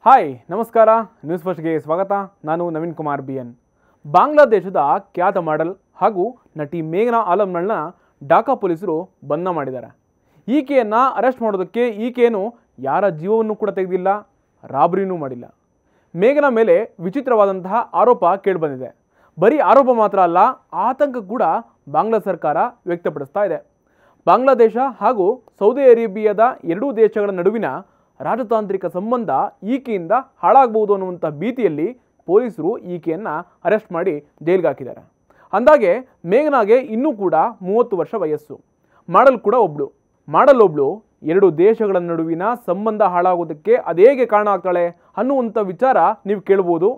Hi ನಮಸ್ಕಾರ news ಫಸ್ಟ್ಗೆ ಸ್ವಾಗತ. ನಾನು ನವೀನ್ ಕುಮಾರ್ BN. ಬಾಂಗ್ಲಾದೇಶದ ಖ್ಯಾತ ಮಾಡೆಲ್ ಹಾಗೂ ನಟಿ ಮೇಘನಾ ಆಲಂನಳ್ನ ಢಾಕಾ ಪೊಲೀಸರು ಬಂಧನ ಮಾಡಿದ್ದಾರೆ. ಈಕೆಯನ್ನು ಅರೆಸ್ಟ್ ಮಾಡೋದಕ್ಕೆ ಈಕೆಯನ್ನು ಯಾರ ಜೀವವನ್ನು ಕೂಡ ತೆಗೆದಿಲ್ಲ, ರಾಬರಿನೂ ಮಾಡಿಲ್ಲ. ಮೇಘನಾ ಮೇಲೆ ವಿಚಿತ್ರವಾದಂತಹ ಆರೋಪ ಕೇಳಿಬಂದಿದೆ. ಬರೀ ಆರೋಪ ಮಾತ್ರ ಅಲ್ಲ, ಆತಂಕ ಕೂಡ ಬಾಂಗ್ಲಾ ಸರ್ಕಾರ ವ್ಯಕ್ತಪಡಿಸ್ತಾ ಇದೆ. ಬಾಂಗ್ಲಾದೇಶ ಹಾಗೂ ಸೌದಿ ಅರೇಬಿಯಾದ ಎರಡೂ ದೇಶಗಳ ನಡುವಿನ ರಾಜತಾಂತ್ರಿಕ ಸಂಬಂಧ ಈಕೆಯಿಂದ ಹಾಳಾಗಬಹುದು ಅನ್ನುವಂಥ ಭೀತಿಯಲ್ಲಿ ಪೊಲೀಸರು ಈಕೆಯನ್ನು ಅರೆಸ್ಟ್ ಮಾಡಿ ಜೈಲಿಗೆ ಹಾಕಿದ್ದಾರೆ. ಅಂದಾಗೆ ಮೇಘನಾಗೆ ಇನ್ನೂ ಕೂಡ 30 ವರ್ಷ ವಯಸ್ಸು. ಮಾಡಲ್ ಒಬ್ಳು ಎರಡು ದೇಶಗಳ ನಡುವಿನ ಸಂಬಂಧ ಹಾಳಾಗೋದಕ್ಕೆ ಅದೇಗೆ ಕಾರಣ ಆಗ್ತಾಳೆ ಅನ್ನುವಂಥ ವಿಚಾರ ನೀವು ಕೇಳ್ಬೋದು.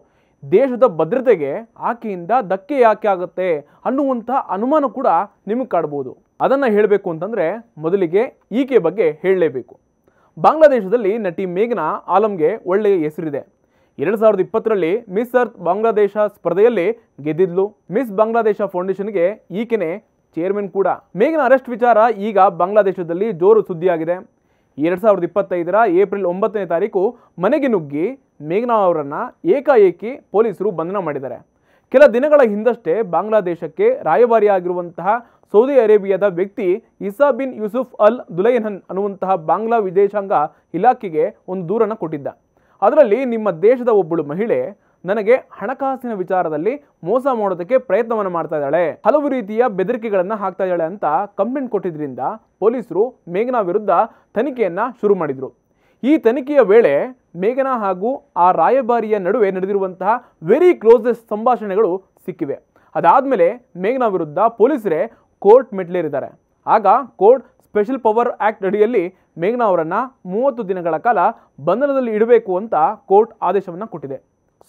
ದೇಶದ ಭದ್ರತೆಗೆ ಆಕೆಯಿಂದ ಧಕ್ಕೆ ಯಾಕೆ ಆಗುತ್ತೆ ಅನ್ನುವಂಥ ಅನುಮಾನ ಕೂಡ ನಿಮಗೆ ಕಾಡ್ಬೋದು. ಅದನ್ನು ಹೇಳಬೇಕು ಅಂತಂದರೆ ಮೊದಲಿಗೆ ಈಕೆ ಬಗ್ಗೆ ಹೇಳಲೇಬೇಕು. ಬಾಂಗ್ಲಾದೇಶದಲ್ಲಿ ನಟಿ ಮೇಘನಾ ಆಲಂಗೆ ಒಳ್ಳೆಯ ಹೆಸರಿದೆ. 2020ರಲ್ಲಿ ಮಿಸ್ ಅರ್ತ್ ಬಾಂಗ್ಲಾದೇಶ ಸ್ಪರ್ಧೆಯಲ್ಲಿ ಗೆದ್ದಿದ್ಲು. ಮಿಸ್ ಬಾಂಗ್ಲಾದೇಶ ಫೌಂಡೇಶನ್ಗೆ ಈಕೆನೇ ಚೇರ್ಮನ್ ಕೂಡ. ಮೇಘನಾ ಅರೆಸ್ಟ್ ವಿಚಾರ ಈಗ ಬಾಂಗ್ಲಾದೇಶದಲ್ಲಿ ಜೋರು ಸುದ್ದಿಯಾಗಿದೆ. 2025ರ ಏಪ್ರಿಲ್ 9ನೇ ತಾರೀಕು ಮನೆಗೆ ನುಗ್ಗಿ ಮೇಘನಾ ಅವರನ್ನು ಏಕಾಏಕಿ ಪೊಲೀಸರು ಬಂಧನ ಮಾಡಿದ್ದಾರೆ. ಕೆಲ ದಿನಗಳ ಹಿಂದಷ್ಟೇ ಬಾಂಗ್ಲಾದೇಶಕ್ಕೆ ರಾಯಭಾರಿಯಾಗಿರುವಂತಹ ಸೌದಿ ಅರೇಬಿಯಾದ ವ್ಯಕ್ತಿ ಇಸಾ ಬಿನ್ ಯೂಸುಫ್ ಅಲ್ ದುಲೈಹನ್ ಅನ್ನುವಂತಹ ಬಾಂಗ್ಲಾ ವಿದೇಶಾಂಗ ಇಲಾಖೆಗೆ ಒಂದು ದೂರನ್ನು ಕೊಟ್ಟಿದ್ದ. ಅದರಲ್ಲಿ ನಿಮ್ಮ ದೇಶದ ಒಬ್ಬಳು ಮಹಿಳೆ ನನಗೆ ಹಣಕಾಸಿನ ವಿಚಾರದಲ್ಲಿ ಮೋಸ ಮಾಡೋದಕ್ಕೆ ಪ್ರಯತ್ನವನ್ನು ಮಾಡ್ತಾ ಇದ್ದಾಳೆ, ಹಲವು ರೀತಿಯ ಬೆದರಿಕೆಗಳನ್ನು ಹಾಕ್ತಾ ಇದ್ದಾಳೆ ಅಂತ ಕಂಪ್ಲೇಂಟ್ ಕೊಟ್ಟಿದ್ರಿಂದ ಪೊಲೀಸರು ಮೇಘನಾ ವಿರುದ್ಧ ತನಿಖೆಯನ್ನು ಶುರು ಮಾಡಿದರು. ಈ ತನಿಖೆಯ ವೇಳೆ ಮೇಘನಾ ಹಾಗೂ ಆ ರಾಯಭಾರಿಯ ನಡುವೆ ನಡೆದಿರುವಂತಹ ವೆರಿ ಕ್ಲೋಸೆಸ್ಟ್ ಸಂಭಾಷಣೆಗಳು ಸಿಕ್ಕಿವೆ. ಅದಾದಮೇಲೆ ಮೇಘನಾ ವಿರುದ್ಧ ಪೊಲೀಸರೇ ಕೋರ್ಟ್ ಮೆಟ್ಲೇರಿದ್ದಾರೆ. ಆಗ ಕೋರ್ಟ್ ಸ್ಪೆಷಲ್ ಪವರ್ ಆ್ಯಕ್ಟ್ ಅಡಿಯಲ್ಲಿ ಮೇಘನಾ ಅವರನ್ನು 30 ದಿನಗಳ ಕಾಲ ಬಂಧನದಲ್ಲಿ ಇಡಬೇಕು ಅಂತ ಕೋರ್ಟ್ ಆದೇಶವನ್ನು ಕೊಟ್ಟಿದೆ.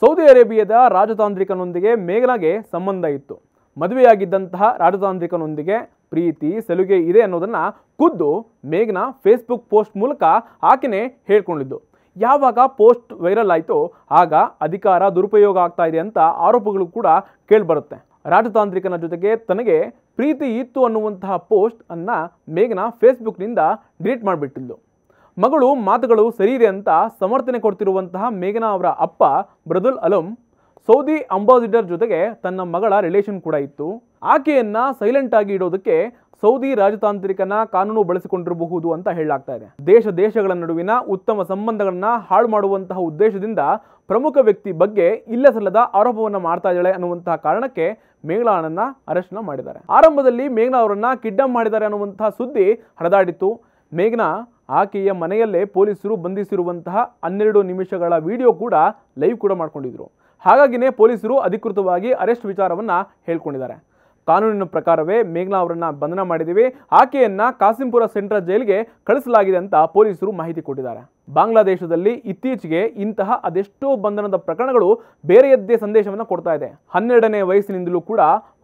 ಸೌದಿ ಅರೇಬಿಯಾದ ರಾಜತಾಂತ್ರಿಕನೊಂದಿಗೆ ಮೇಘನಾಗೆ ಸಂಬಂಧ ಇತ್ತು. ಮದುವೆಯಾಗಿದ್ದಂತಹ ರಾಜತಾಂತ್ರಿಕನೊಂದಿಗೆ ಪ್ರೀತಿ ಸಲುಗೆ ಇದೆ ಅನ್ನೋದನ್ನು ಖುದ್ದು ಮೇಘನಾ ಫೇಸ್ಬುಕ್ ಪೋಸ್ಟ್ ಮೂಲಕ ಆಕೆನೇ ಹೇಳ್ಕೊಂಡಿದ್ದು. ಯಾವಾಗ ಪೋಸ್ಟ್ ವೈರಲ್ ಆಯಿತೋ ಆಗ ಅಧಿಕಾರ ದುರುಪಯೋಗ ಆಗ್ತಾ ಇದೆ ಅಂತ ಆರೋಪಗಳು ಕೂಡ ಕೇಳಿಬರುತ್ತೆ. ರಾಜತಾಂತ್ರಿಕನ ಜೊತೆಗೆ ತನಗೆ ಪ್ರೀತಿ ಇತ್ತು ಅನ್ನುವಂತಹ ಪೋಸ್ಟ್ ಅನ್ನು ಮೇಘನಾ ಫೇಸ್ಬುಕ್ನಿಂದ ಡಿಲೀಟ್ ಮಾಡಿಬಿಟ್ಟಿದ್ದು. ಮಗಳು ಮಾತುಗಳು ಸರಿ ಇದೆ ಅಂತ ಸಮರ್ಥನೆ ಕೊಡ್ತಿರುವಂತಹ ಮೇಘನಾ ಅವರ ಅಪ್ಪ ಬ್ರದುಲ್ ಅಲಂ ಸೌದಿ ಅಂಬಾಸಿಡರ್ ಜೊತೆಗೆ ತನ್ನ ಮಗಳ ರಿಲೇಷನ್ ಕೂಡ ಇತ್ತು. ಆಕೆಯನ್ನು ಸೈಲೆಂಟ್ ಆಗಿ ಇಡೋದಕ್ಕೆ ಸೌದಿ ರಾಜತಾಂತ್ರಿಕನ ಕಾನೂನು ಬಳಸಿಕೊಂಡಿರಬಹುದು ಅಂತ ಹೇಳಲಾಗ್ತಾ ಇದೆ. ದೇಶಗಳ ನಡುವಿನ ಉತ್ತಮ ಸಂಬಂಧಗಳನ್ನ ಹಾಳು ಮಾಡುವಂತಹ ಉದ್ದೇಶದಿಂದ ಪ್ರಮುಖ ವ್ಯಕ್ತಿ ಬಗ್ಗೆ ಇಲ್ಲಸಲ್ಲದ ಆರೋಪವನ್ನು ಮಾಡ್ತಾ ಇದ್ದಾಳೆ ಅನ್ನುವಂತಹ ಕಾರಣಕ್ಕೆ ಮೇಘನಾಳನ್ನ ಅರೆಸ್ಟ್ ಮಾಡಿದ್ದಾರೆ. ಆರಂಭದಲ್ಲಿ ಮೇಘನಾ ಅವರನ್ನ ಕಿಡ್ನಾಪ್ ಮಾಡಿದ್ದಾರೆ ಅನ್ನುವಂತಹ ಸುದ್ದಿ ಹರಿದಾಡಿತ್ತು. ಮೇಘನಾ ಆಕೆಯ ಮನೆಯಲ್ಲೇ ಪೊಲೀಸರು ಬಂಧಿಸಿರುವಂತಹ 12 ನಿಮಿಷಗಳ ವಿಡಿಯೋ ಕೂಡ ಲೈವ್ ಕೂಡ ಮಾಡ್ಕೊಂಡಿದ್ರು. ಹಾಗಾಗಿನೇ ಪೊಲೀಸರು ಅಧಿಕೃತವಾಗಿ ಅರೆಸ್ಟ್ ವಿಚಾರವನ್ನು ಹೇಳ್ಕೊಂಡಿದ್ದಾರೆ. ಕಾನೂನಿನ ಪ್ರಕಾರವೇ ಮೇಘನಾ ಅವರನ್ನು ಬಂಧನ ಮಾಡಿದ್ದೀವಿ, ಆಕೆಯನ್ನು ಕಾಸಿಂಪುರ ಸೆಂಟ್ರಲ್ ಜೈಲಿಗೆ ಕಳಿಸಲಾಗಿದೆ ಅಂತ ಪೊಲೀಸರು ಮಾಹಿತಿ ಕೊಟ್ಟಿದ್ದಾರೆ. ಬಾಂಗ್ಲಾದೇಶದಲ್ಲಿ ಇತ್ತೀಚೆಗೆ ಇಂತಹ ಅದೆಷ್ಟೋ ಬಂಧನದ ಪ್ರಕರಣಗಳು ಬೇರೆಯದ್ದೇ ಸಂದೇಶವನ್ನು ಕೊಡ್ತಾ ಇದೆ. 12ನೇ ವಯಸ್ಸಿನಿಂದಲೂ ಕೂಡ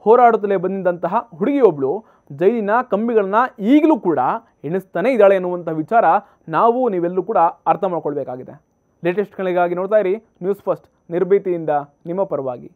ಹೋರಾಡುತ್ತಲೇ ಬಂದಿದ್ದಂತಹ ಹುಡುಗಿಯೊಬ್ಬಳು ಜೈಲಿನ ಕಂಬಿಗಳನ್ನ ಈಗಲೂ ಕೂಡ ಎಣಿಸ್ತಾನೆ ಇದ್ದಾಳೆ ಎನ್ನುವಂಥ ವಿಚಾರ ನೀವೆಲ್ಲೂ ಕೂಡ ಅರ್ಥ ಮಾಡ್ಕೊಳ್ಬೇಕಾಗಿದೆ. ಲೇಟೆಸ್ಟ್ಗಳಿಗಾಗಿ ನೋಡ್ತಾ ಇರಿ ನ್ಯೂಸ್ ಫಸ್ಟ್, ನಿರ್ಭೀತಿಯಿಂದ ನಿಮ್ಮ ಪರವಾಗಿ.